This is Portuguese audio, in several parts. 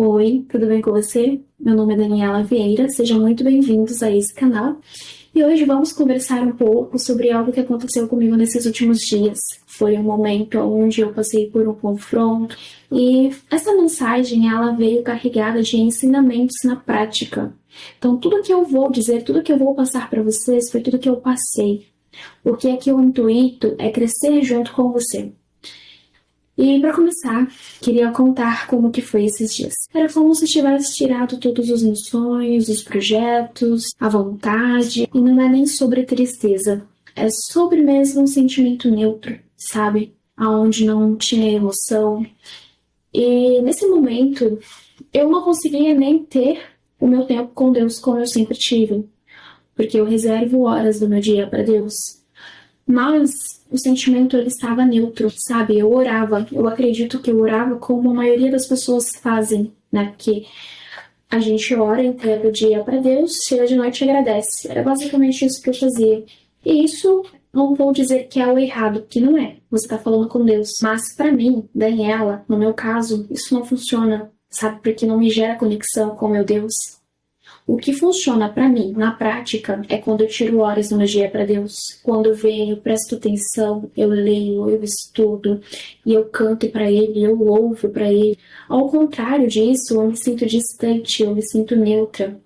Oi, tudo bem com você? Meu nome é Daniela Vieira, sejam muito bem-vindos a esse canal. E hoje vamos conversar um pouco sobre algo que aconteceu comigo nesses últimos dias. Foi um momento onde eu passei por um confronto e essa mensagem ela veio carregada de ensinamentos na prática. Então tudo que eu vou dizer, tudo que eu vou passar para vocês foi tudo que eu passei. Porque aqui o intuito é crescer junto com você. E para começar, queria contar como que foi esses dias. Era como se tivesse tirado todos os meus sonhos, os projetos, a vontade, e não é nem sobre tristeza, é sobre mesmo um sentimento neutro, sabe? Aonde não tinha emoção. E nesse momento, eu não conseguia nem ter o meu tempo com Deus como eu sempre tive, porque eu reservo horas do meu dia para Deus. Mas o sentimento ele estava neutro, sabe? Eu orava. Eu acredito que eu orava como a maioria das pessoas fazem, né? Porque a gente ora, entrega o dia para Deus, chega de noite e agradece. Era basicamente isso que eu fazia. E isso não vou dizer que é o errado, que não é. Você está falando com Deus. Mas para mim, Daniela, no meu caso, isso não funciona, sabe? Porque não me gera conexão com meu Deus. O que funciona para mim, na prática, é quando eu tiro horas no meu dia para Deus. Quando eu venho, presto atenção, eu leio, eu estudo, e eu canto para Ele, eu louvo para Ele. Ao contrário disso, eu me sinto distante, eu me sinto neutra.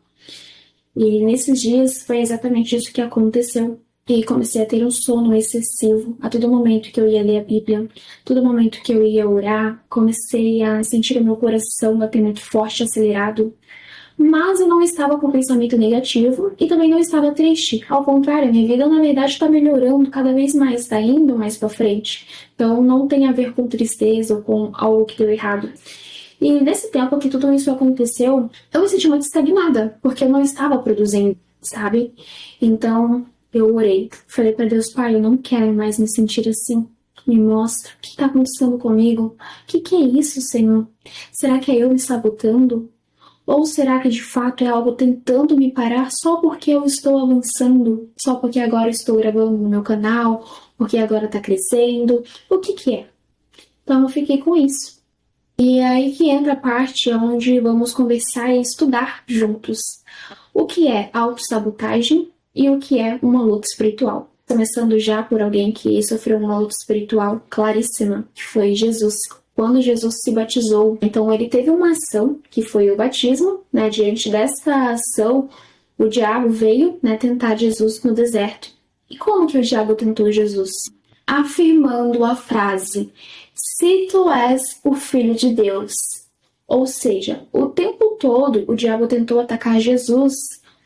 E nesses dias foi exatamente isso que aconteceu. E comecei a ter um sono excessivo. A todo momento que eu ia ler a Bíblia, a todo momento que eu ia orar, comecei a sentir o meu coração bater muito forte, acelerado. Mas eu não estava com pensamento negativo e também não estava triste. Ao contrário, minha vida na verdade está melhorando cada vez mais, está indo mais para frente. Então não tem a ver com tristeza ou com algo que deu errado. E nesse tempo que tudo isso aconteceu, eu me senti muito estagnada, porque eu não estava produzindo, sabe? Então eu orei, falei para Deus, Pai, eu não quero mais me sentir assim. Me mostra o que está acontecendo comigo. O que é isso, Senhor? Será que é eu me sabotando? Ou será que de fato é algo tentando me parar só porque eu estou avançando? Só porque agora estou gravando no meu canal? Porque agora está crescendo? O que é? Então eu fiquei com isso. E é aí que entra a parte onde vamos conversar e estudar juntos. O que é autossabotagem e o que é uma luta espiritual. Começando já por alguém que sofreu uma luta espiritual claríssima, que foi Jesus. Quando Jesus se batizou, então ele teve uma ação, que foi o batismo, né? Diante dessa ação, o diabo veio, né, tentar Jesus no deserto. E como que o diabo tentou Jesus? Afirmando a frase, se tu és o Filho de Deus. Ou seja, o tempo todo o diabo tentou atacar Jesus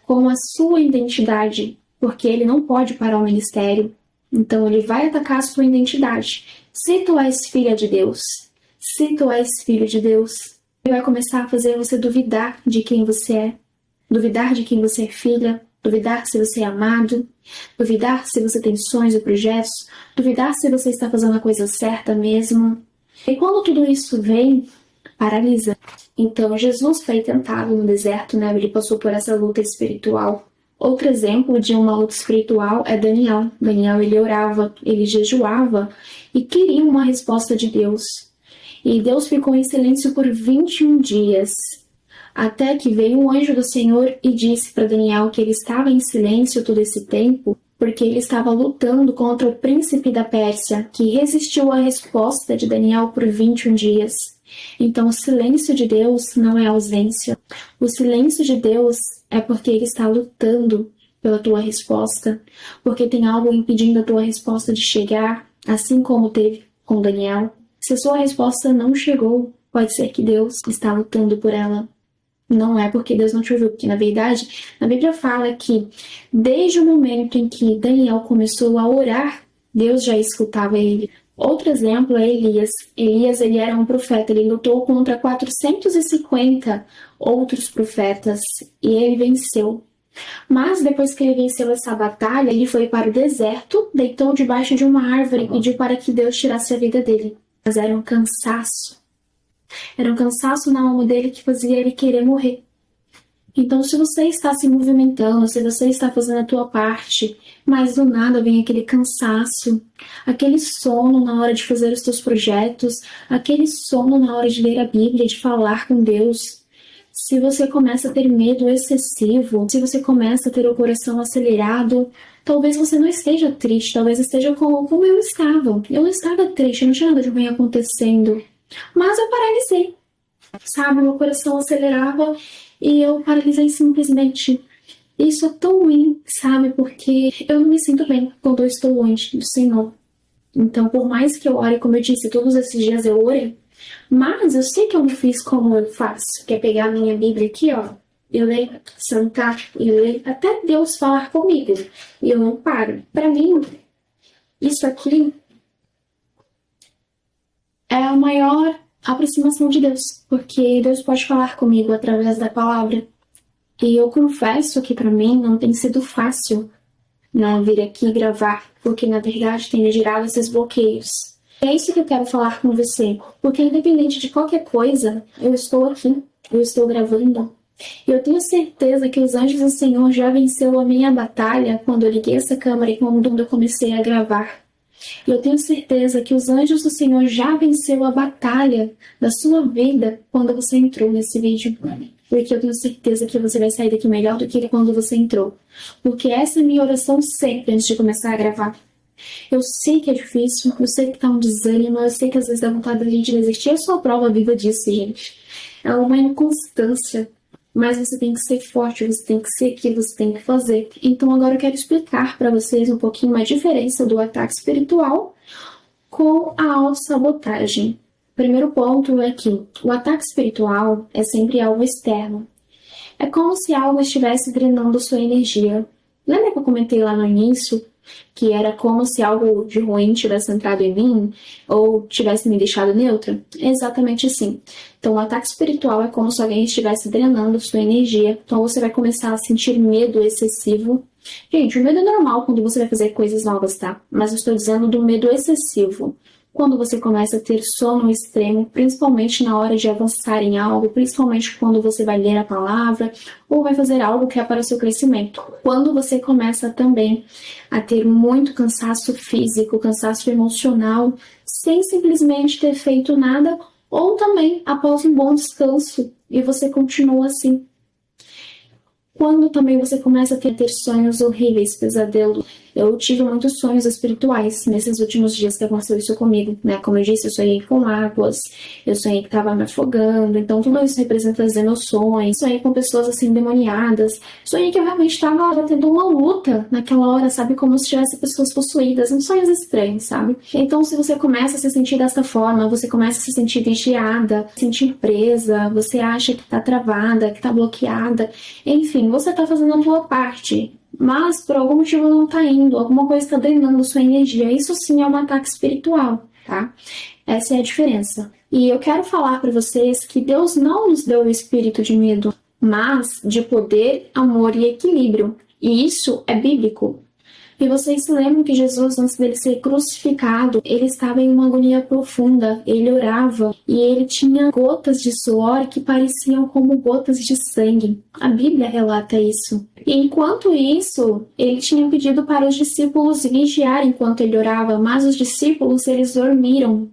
com a sua identidade, porque ele não pode parar o ministério. Então ele vai atacar a sua identidade. Se tu és filha de Deus, se tu és filho de Deus, ele vai começar a fazer você duvidar de quem você é, duvidar de quem você é filha, duvidar se você é amado, duvidar se você tem sonhos e projetos, duvidar se você está fazendo a coisa certa mesmo. E quando tudo isso vem, paralisa. Então Jesus foi tentado no deserto, né? Ele passou por essa luta espiritual. Outro exemplo de uma luta espiritual é Daniel. Daniel, ele orava, ele jejuava e queria uma resposta de Deus. E Deus ficou em silêncio por 21 dias, até que veio um anjo do Senhor e disse para Daniel que ele estava em silêncio todo esse tempo, porque ele estava lutando contra o príncipe da Pérsia, que resistiu à resposta de Daniel por 21 dias. Então, o silêncio de Deus não é ausência. O silêncio de Deus é porque Ele está lutando pela tua resposta, porque tem algo impedindo a tua resposta de chegar, assim como teve com Daniel. Se a sua resposta não chegou, pode ser que Deus está lutando por ela. Não é porque Deus não te ouviu, porque na verdade, a Bíblia fala que desde o momento em que Daniel começou a orar, Deus já escutava ele. Outro exemplo é Elias. Elias, ele era um profeta, ele lutou contra 450 outros profetas e ele venceu. Mas depois que ele venceu essa batalha, ele foi para o deserto, deitou debaixo de uma árvore e pediu para que Deus tirasse a vida dele. Mas era um cansaço. Era um cansaço na alma dele que fazia ele querer morrer. Então, se você está se movimentando, se você está fazendo a tua parte, mas do nada vem aquele cansaço, aquele sono na hora de fazer os teus projetos, aquele sono na hora de ler a Bíblia, de falar com Deus, se você começa a ter medo excessivo, se você começa a ter o coração acelerado, talvez você não esteja triste, talvez esteja como eu estava. Eu não estava triste, não tinha nada de ruim acontecendo, mas eu paralisei, sabe? Meu coração acelerava e eu paralisei simplesmente. Isso é tão ruim, sabe? Porque eu não me sinto bem quando eu estou longe do Senhor. Então, por mais que eu ore, como eu disse, todos esses dias eu orei, mas eu sei que eu não fiz como eu faço, que é pegar a minha Bíblia aqui, ó, e ler, sentar e ler, até Deus falar comigo, e eu não paro. Para mim, isso aqui é a maior aproximação de Deus, porque Deus pode falar comigo através da palavra. E eu confesso que para mim não tem sido fácil não vir aqui gravar, porque na verdade tem me gerado esses bloqueios. É isso que eu quero falar com você, porque independente de qualquer coisa, eu estou aqui, eu estou gravando. E eu tenho certeza que os anjos do Senhor já venceu a minha batalha quando eu liguei essa câmera e quando eu comecei a gravar. E eu tenho certeza que os anjos do Senhor já venceu a batalha da sua vida quando você entrou nesse vídeo. Porque eu tenho certeza que você vai sair daqui melhor do que quando você entrou. Porque essa é a minha oração sempre antes de começar a gravar. Eu sei que é difícil, eu sei que tá um desânimo, eu sei que às vezes dá vontade da gente desistir. Eu sou a prova viva disso, gente. É uma inconstância. Mas você tem que ser forte, você tem que ser aquilo, você tem que fazer. Então agora eu quero explicar para vocês um pouquinho a diferença do ataque espiritual com a autossabotagem. O primeiro ponto é que o ataque espiritual é sempre algo externo. É como se algo estivesse drenando sua energia. Lembra que eu comentei lá no início que era como se algo de ruim tivesse entrado em mim ou tivesse me deixado neutra? É exatamente assim. Então, o ataque espiritual é como se alguém estivesse drenando sua energia. Então, você vai começar a sentir medo excessivo. Gente, o medo é normal quando você vai fazer coisas novas, tá? Mas eu estou dizendo do medo excessivo. Quando você começa a ter sono extremo, principalmente na hora de avançar em algo, principalmente quando você vai ler a palavra ou vai fazer algo que é para o seu crescimento. Quando você começa também a ter muito cansaço físico, cansaço emocional, sem simplesmente ter feito nada, ou também após um bom descanso e você continua assim. Quando também você começa a ter sonhos horríveis, pesadelos. Eu tive muitos sonhos espirituais nesses últimos dias que aconteceu isso comigo, né? Como eu disse, eu sonhei com águas, eu sonhei que estava me afogando, então tudo isso representa as emoções. Sonhei com pessoas assim endemoniadas, sonhei que eu realmente estava tendo uma luta naquela hora, sabe? Como se tivesse pessoas possuídas, uns sonhos estranhos, sabe? Então, se você começa a se sentir dessa forma, você começa a se sentir vigiada, se sentir presa, você acha que tá travada, que tá bloqueada, enfim, você tá fazendo a sua parte. Mas por algum motivo não tá indo, alguma coisa está drenando sua energia. Isso sim é um ataque espiritual, tá? Essa é a diferença. E eu quero falar para vocês que Deus não nos deu o espírito de medo, mas de poder, amor e equilíbrio. E isso é bíblico. E vocês se lembram que Jesus, antes dele ser crucificado, ele estava em uma agonia profunda, ele orava e ele tinha gotas de suor que pareciam como gotas de sangue. A Bíblia relata isso. E enquanto isso, ele tinha pedido para os discípulos vigiar enquanto ele orava, mas os discípulos, eles dormiram,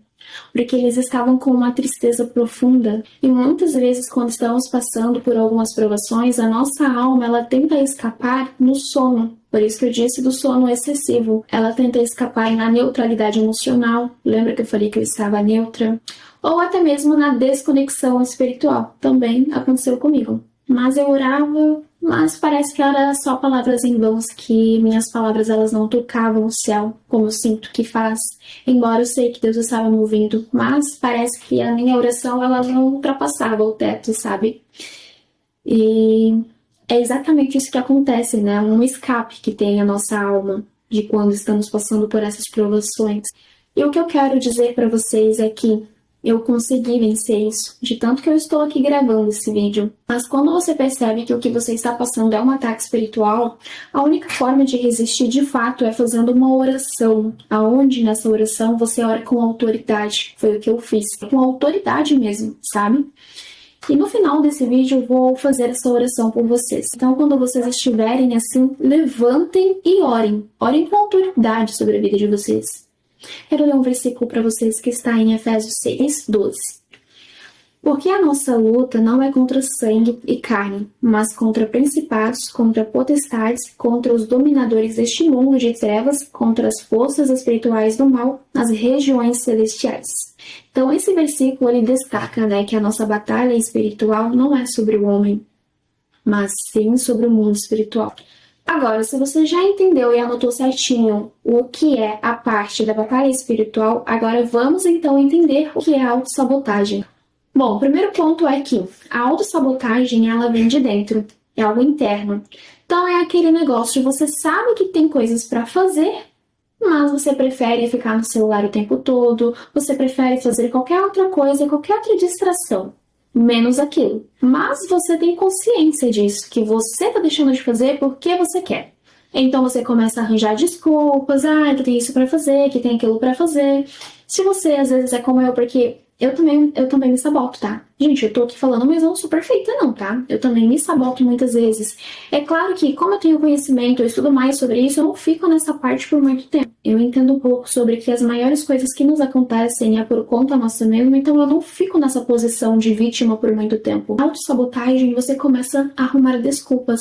porque eles estavam com uma tristeza profunda. E muitas vezes, quando estamos passando por algumas provações, a nossa alma, ela tenta escapar no sono. Por isso que eu disse do sono excessivo. Ela tenta escapar na neutralidade emocional. Lembra que eu falei que eu estava neutra? Ou até mesmo na desconexão espiritual. Também aconteceu comigo. Mas eu orava, mas parece que era só palavras em vãos, que minhas palavras elas não tocavam o céu, como eu sinto que faz. Embora eu sei que Deus estava me ouvindo, mas parece que a minha oração ela não ultrapassava o teto, sabe? E é exatamente isso que acontece, né? Um escape que tem a nossa alma de quando estamos passando por essas provações. E o que eu quero dizer para vocês é que eu consegui vencer isso, de tanto que eu estou aqui gravando esse vídeo. Mas quando você percebe que o que você está passando é um ataque espiritual, a única forma de resistir de fato é fazendo uma oração, aonde nessa oração você ora com autoridade. Foi o que eu fiz, com autoridade mesmo, sabe? E no final desse vídeo eu vou fazer essa oração por vocês. Então, quando vocês estiverem assim, levantem e orem. Orem com autoridade sobre a vida de vocês. Quero ler um versículo para vocês que está em Efésios 6:12. Porque a nossa luta não é contra sangue e carne, mas contra principados, contra potestades, contra os dominadores deste mundo de trevas, contra as forças espirituais do mal nas regiões celestiais. Então, esse versículo ele destaca, que a nossa batalha espiritual não é sobre o homem, mas sim sobre o mundo espiritual. Agora, se você já entendeu e anotou certinho o que é a parte da batalha espiritual, agora vamos então entender o que é a autossabotagem. Bom, o primeiro ponto é que a autossabotagem, ela vem de dentro, é algo interno. Então é aquele negócio, você sabe que tem coisas para fazer, mas você prefere ficar no celular o tempo todo, você prefere fazer qualquer outra coisa, qualquer outra distração, menos aquilo. Mas você tem consciência disso, que você está deixando de fazer porque você quer. Então você começa a arranjar desculpas, que tem isso para fazer, que tem aquilo para fazer. Se você às vezes é como eu, porque eu também me saboto, tá? Gente, eu tô aqui falando, mas eu não sou perfeita não, tá? Eu também me saboto muitas vezes. É claro que, como eu tenho conhecimento, eu estudo mais sobre isso, eu não fico nessa parte por muito tempo. Eu entendo um pouco sobre que as maiores coisas que nos acontecem é por conta nossa mesmo, então eu não fico nessa posição de vítima por muito tempo. Na autossabotagem, você começa a arrumar desculpas,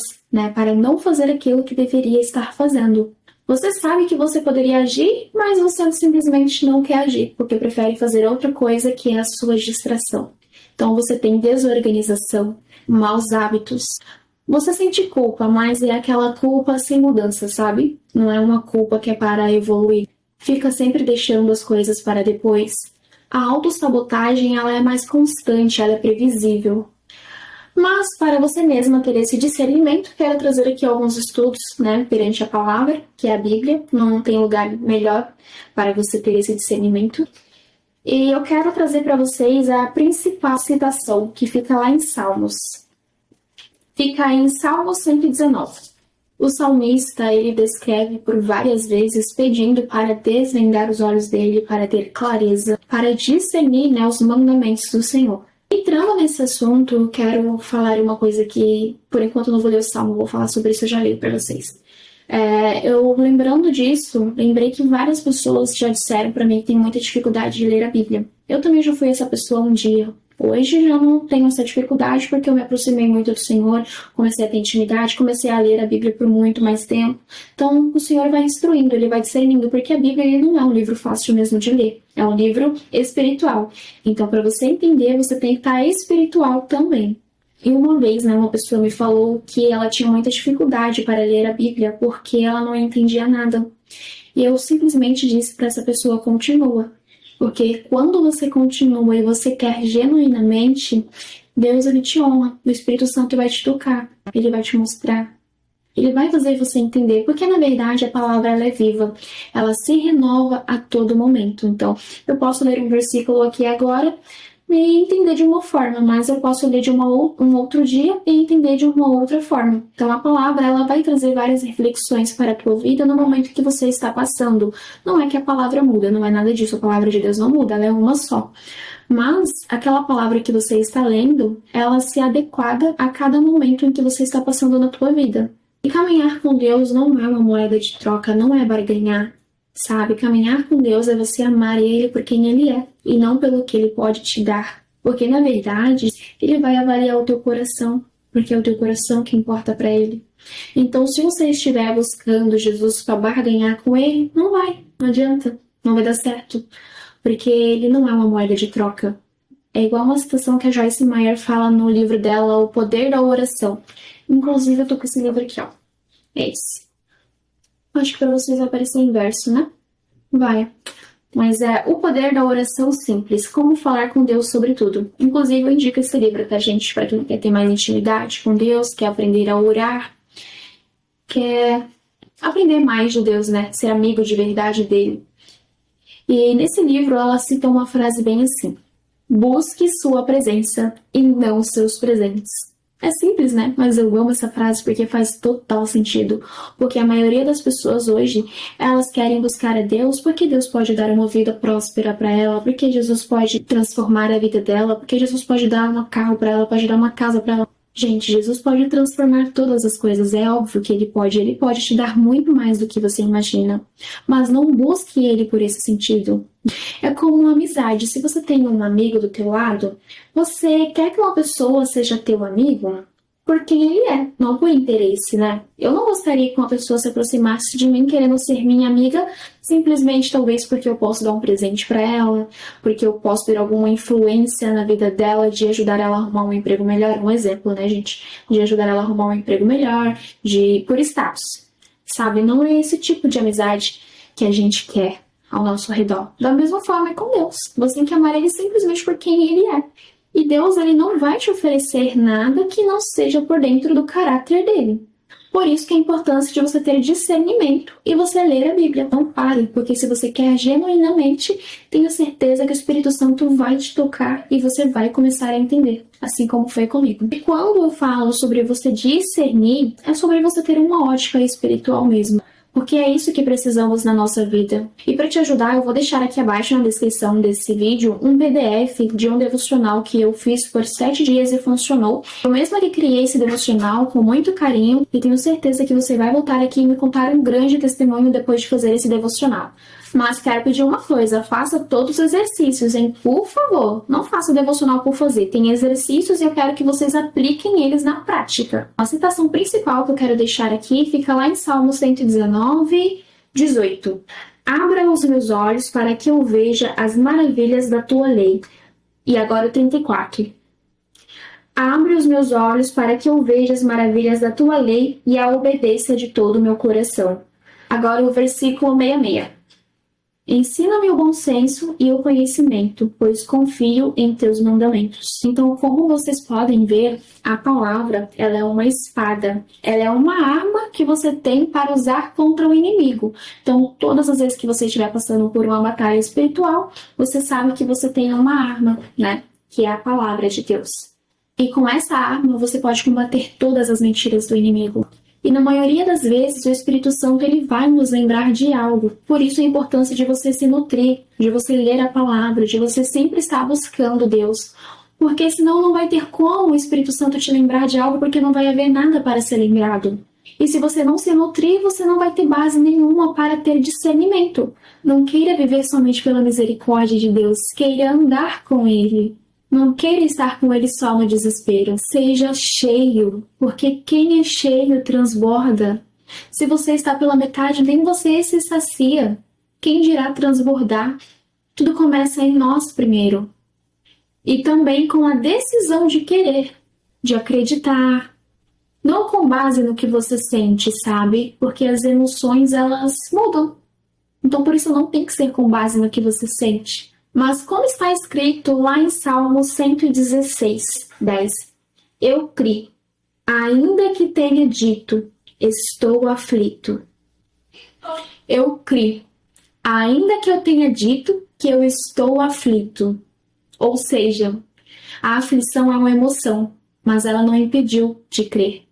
para não fazer aquilo que deveria estar fazendo. Você sabe que você poderia agir, mas você simplesmente não quer agir, porque prefere fazer outra coisa que é a sua distração. Então você tem desorganização, maus hábitos. Você sente culpa, mas é aquela culpa sem mudança, sabe? Não é uma culpa que é para evoluir. Fica sempre deixando as coisas para depois. A autossabotagem, ela é mais constante, ela é previsível. Mas, para você mesma ter esse discernimento, quero trazer aqui alguns estudos, perante a palavra, que é a Bíblia. Não tem lugar melhor para você ter esse discernimento. E eu quero trazer para vocês a principal citação, que fica lá em Salmos. Fica em Salmos 119. O salmista, ele descreve por várias vezes pedindo para desvendar os olhos dele, para ter clareza, para discernir, os mandamentos do Senhor. Entrando nesse assunto, eu quero falar uma coisa que, por enquanto, eu não vou ler o Salmo, vou falar sobre isso, eu já leio para vocês. Eu, lembrando disso, lembrei que várias pessoas já disseram para mim que tem muita dificuldade de ler a Bíblia. Eu também já fui essa pessoa um dia. Hoje já não tenho essa dificuldade porque eu me aproximei muito do Senhor, comecei a ter intimidade, comecei a ler a Bíblia por muito mais tempo. Então o Senhor vai instruindo, Ele vai discernindo, porque a Bíblia ele não é um livro fácil mesmo de ler, é um livro espiritual. Então para você entender, você tem que estar espiritual também. E uma vez, uma pessoa me falou que ela tinha muita dificuldade para ler a Bíblia porque ela não entendia nada. E eu simplesmente disse para essa pessoa, continua. Porque quando você continua e você quer genuinamente, Deus ele te honra, o Espírito Santo vai te tocar, ele vai te mostrar, ele vai fazer você entender, porque na verdade a palavra ela é viva, ela se renova a todo momento. Então, eu posso ler um versículo aqui agora e entender de uma forma, mas eu posso ler de um outro dia e entender de uma outra forma. Então a palavra ela vai trazer várias reflexões para a tua vida no momento que você está passando. Não é que a palavra muda, não é nada disso, a palavra de Deus não muda, ela é uma só. Mas aquela palavra que você está lendo, ela se adequada a cada momento em que você está passando na tua vida. E caminhar com Deus não é uma moeda de troca, não é barganhar. Sabe, caminhar com Deus é você amar Ele por quem Ele é e não pelo que Ele pode te dar. Porque, na verdade, Ele vai avaliar o teu coração, porque é o teu coração que importa para Ele. Então, se você estiver buscando Jesus para barganhar com Ele, não adianta, não vai dar certo. Porque Ele não é uma moeda de troca. É igual uma citação que a Joyce Meyer fala no livro dela, O Poder da Oração. Inclusive, eu tô com esse livro aqui, ó. É esse. Acho que para vocês vai aparecer em verso, né? Vai. Mas é O Poder da Oração Simples. Como falar com Deus sobre tudo. Inclusive, eu indico esse livro pra gente, pra quem quer ter mais intimidade com Deus, quer aprender a orar, quer aprender mais de Deus, ser amigo de verdade dele. E nesse livro, ela cita uma frase bem assim. Busque sua presença e não seus presentes. É simples, né? Mas eu amo essa frase porque faz total sentido. Porque a maioria das pessoas hoje, elas querem buscar a Deus porque Deus pode dar uma vida próspera para ela, porque Jesus pode transformar a vida dela, porque Jesus pode dar um carro para ela, pode dar uma casa para ela. Gente, Jesus pode transformar todas as coisas, é óbvio que ele pode te dar muito mais do que você imagina. Mas não busque ele por esse sentido. É como uma amizade. Se você tem um amigo do teu lado, você quer que uma pessoa seja teu amigo por quem ele é, não por interesse, né? Eu não gostaria que uma pessoa se aproximasse de mim querendo ser minha amiga, simplesmente talvez porque eu posso dar um presente para ela, porque eu posso ter alguma influência na vida dela de ajudar ela a arrumar um emprego melhor. Um exemplo, né, gente? De ajudar ela a arrumar um emprego melhor, por status. Sabe? Não é esse tipo de amizade que a gente quer ao nosso redor. Da mesma forma é com Deus. Você tem que amar ele simplesmente por quem ele é. E Deus, ele não vai te oferecer nada que não seja por dentro do caráter dele. Por isso que é a importância de você ter discernimento e você ler a Bíblia. Não pare, porque se você quer genuinamente, tenha certeza que o Espírito Santo vai te tocar e você vai começar a entender, assim como foi comigo. E quando eu falo sobre você discernir, é sobre você ter uma ótica espiritual mesmo. Porque é isso que precisamos na nossa vida. E para te ajudar, eu vou deixar aqui abaixo na descrição desse vídeo um PDF de um devocional que eu fiz por 7 dias e funcionou. Eu mesma que criei esse devocional com muito carinho e tenho certeza que você vai voltar aqui e me contar um grande testemunho depois de fazer esse devocional. Mas quero pedir uma coisa, faça todos os exercícios, hein? Por favor, não faça o devocional por fazer. Tem exercícios e eu quero que vocês apliquem eles na prática. A citação principal que eu quero deixar aqui fica lá em Salmo 119, 18. Abra os meus olhos para que eu veja as maravilhas da tua lei. E agora o 34. Abre os meus olhos para que eu veja as maravilhas da tua lei e a obedeça de todo o meu coração. Agora o versículo 66. Ensina-me o bom senso e o conhecimento, pois confio em teus mandamentos. Então, como vocês podem ver, a palavra, ela é uma espada. Ela é uma arma que você tem para usar contra o inimigo. Então, todas as vezes que você estiver passando por uma batalha espiritual, você sabe que você tem uma arma, né? Que é a palavra de Deus. E com essa arma, você pode combater todas as mentiras do inimigo. E na maioria das vezes, o Espírito Santo ele vai nos lembrar de algo. Por isso a importância de você se nutrir, de você ler a palavra, de você sempre estar buscando Deus. Porque senão não vai ter como o Espírito Santo te lembrar de algo, porque não vai haver nada para ser lembrado. E se você não se nutrir, você não vai ter base nenhuma para ter discernimento. Não queira viver somente pela misericórdia de Deus, queira andar com Ele. Não queira estar com ele só no desespero. Seja cheio, porque quem é cheio transborda. Se você está pela metade, nem você se sacia. Quem dirá transbordar? Tudo começa em nós primeiro. E também com a decisão de querer, de acreditar. Não com base no que você sente, sabe? Porque as emoções, elas mudam. Então, por isso, não tem que ser com base no que você sente. Mas como está escrito lá em Salmo 116, 10, eu criei, ainda que tenha dito, estou aflito. Eu criei, ainda que eu tenha dito que eu estou aflito. Ou seja, a aflição é uma emoção, mas ela não impediu de crer.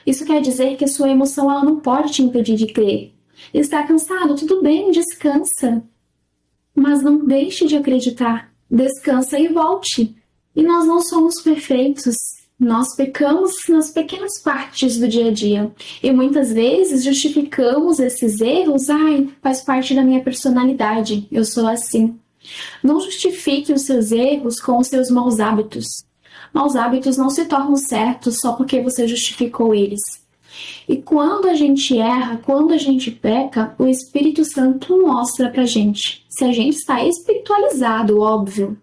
Isso quer dizer que a sua emoção ela não pode te impedir de crer. Está cansado? Tudo bem, descansa. Mas não deixe de acreditar. Descansa e volte. E nós não somos perfeitos. Nós pecamos nas pequenas partes do dia a dia. E muitas vezes justificamos esses erros. Ai, faz parte da minha personalidade. Eu sou assim. Não justifique os seus erros com os seus maus hábitos. Maus hábitos não se tornam certos só porque você justificou eles. E quando a gente erra, quando a gente peca, o Espírito Santo mostra pra gente. Se a gente está espiritualizado, óbvio.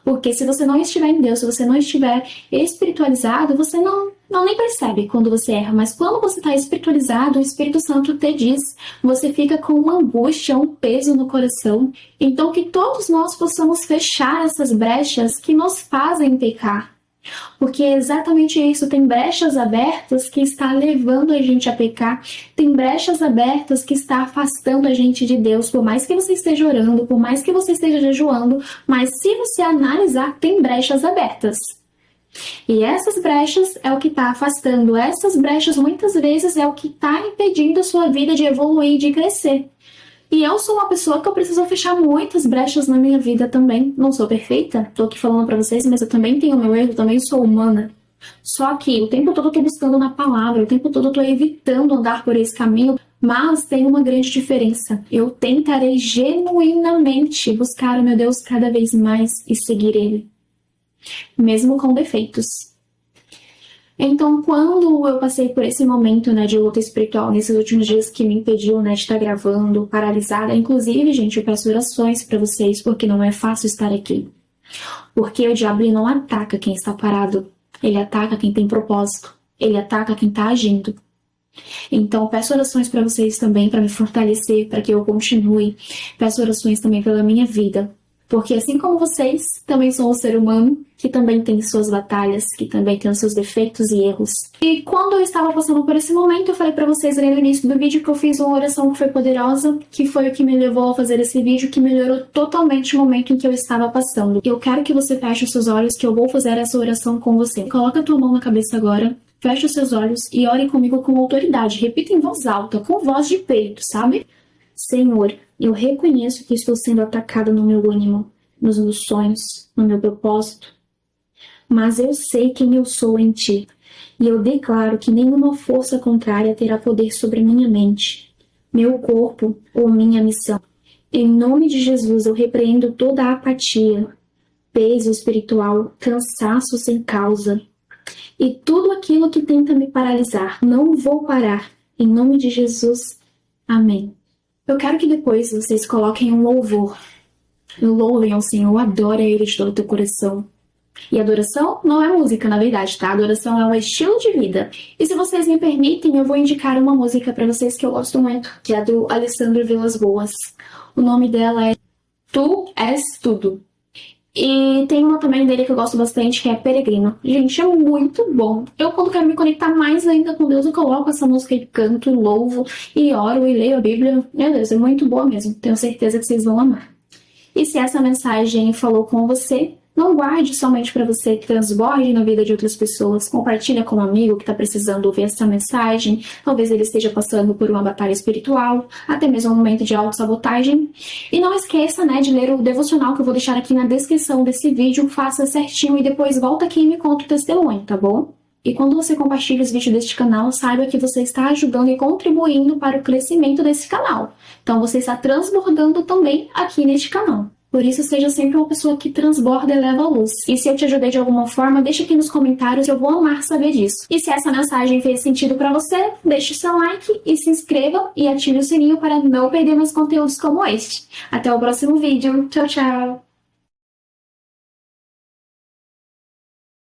Porque se você não estiver em Deus, se você não estiver espiritualizado, você não nem percebe quando você erra. Mas quando você está espiritualizado, o Espírito Santo te diz. Você fica com uma angústia, um peso no coração. Então que todos nós possamos fechar essas brechas que nos fazem pecar. Porque é exatamente isso, tem brechas abertas que está levando a gente a pecar, tem brechas abertas que está afastando a gente de Deus, por mais que você esteja orando, por mais que você esteja jejuando, mas se você analisar, tem brechas abertas. E essas brechas é o que está afastando. Essas brechas muitas vezes é o que está impedindo a sua vida de evoluir, de crescer. E eu sou uma pessoa que eu preciso fechar muitas brechas na minha vida também. Não sou perfeita, tô aqui falando pra vocês, mas eu também tenho meu erro, também sou humana. Só que o tempo todo eu tô buscando na palavra, o tempo todo eu tô evitando andar por esse caminho, mas tem uma grande diferença. Eu tentarei genuinamente buscar o meu Deus cada vez mais e seguir Ele, mesmo com defeitos. Então, quando eu passei por esse momento, né, de luta espiritual nesses últimos dias que me impediu, né, de estar gravando, paralisada, inclusive, gente, eu peço orações para vocês, porque não é fácil estar aqui. Porque o diabo não ataca quem está parado, ele ataca quem tem propósito, ele ataca quem está agindo. Então, peço orações para vocês também, para me fortalecer, para que eu continue. Peço orações também pela minha vida, porque assim como vocês, também sou um ser humano que também tem suas batalhas, que também tem os seus defeitos e erros. E quando eu estava passando por esse momento, eu falei para vocês ali no início do vídeo que eu fiz uma oração que foi poderosa, que foi o que me levou a fazer esse vídeo, que melhorou totalmente o momento em que eu estava passando. Eu quero que você feche os seus olhos, que eu vou fazer essa oração com você. Coloca a tua mão na cabeça agora, feche os seus olhos e ore comigo com autoridade. Repita em voz alta, com voz de peito, sabe? Senhor, eu reconheço que estou sendo atacada no meu ânimo, nos meus sonhos, no meu propósito, mas eu sei quem eu sou em Ti, e eu declaro que nenhuma força contrária terá poder sobre minha mente, meu corpo ou minha missão. Em nome de Jesus, eu repreendo toda a apatia, peso espiritual, cansaço sem causa, e tudo aquilo que tenta me paralisar. Não vou parar. Em nome de Jesus, amém. Eu quero que depois vocês coloquem um louvor. Louvem ao Senhor, adore a Ele de todo o teu coração. E adoração não é música, na verdade, tá? Adoração é um estilo de vida. E se vocês me permitem, eu vou indicar uma música pra vocês que eu gosto muito, que é do Alessandro Vilas Boas. O nome dela é Tu És Tudo. E tem uma também dele que eu gosto bastante, que é Peregrino. Gente, é muito bom. Eu, quando quero me conectar mais ainda com Deus, eu coloco essa música e canto, louvo, e oro, e leio a Bíblia. Meu Deus, é muito boa mesmo. Tenho certeza que vocês vão amar. E se essa mensagem falou com você, não guarde somente para você, transborde na vida de outras pessoas. Compartilha com um amigo que está precisando ouvir essa mensagem. Talvez ele esteja passando por uma batalha espiritual, até mesmo um momento de autossabotagem. E não esqueça, né, de ler o devocional que eu vou deixar aqui na descrição desse vídeo. Faça certinho e depois volta aqui e me conta o testemunho, tá bom? E quando você compartilha os vídeos deste canal, saiba que você está ajudando e contribuindo para o crescimento desse canal. Então você está transbordando também aqui neste canal. Por isso, seja sempre uma pessoa que transborda e leva a luz. E se eu te ajudei de alguma forma, deixa aqui nos comentários, eu vou amar saber disso. E se essa mensagem fez sentido para você, deixe o seu like e se inscreva e ative o sininho para não perder mais conteúdos como este. Até o próximo vídeo. Tchau, tchau!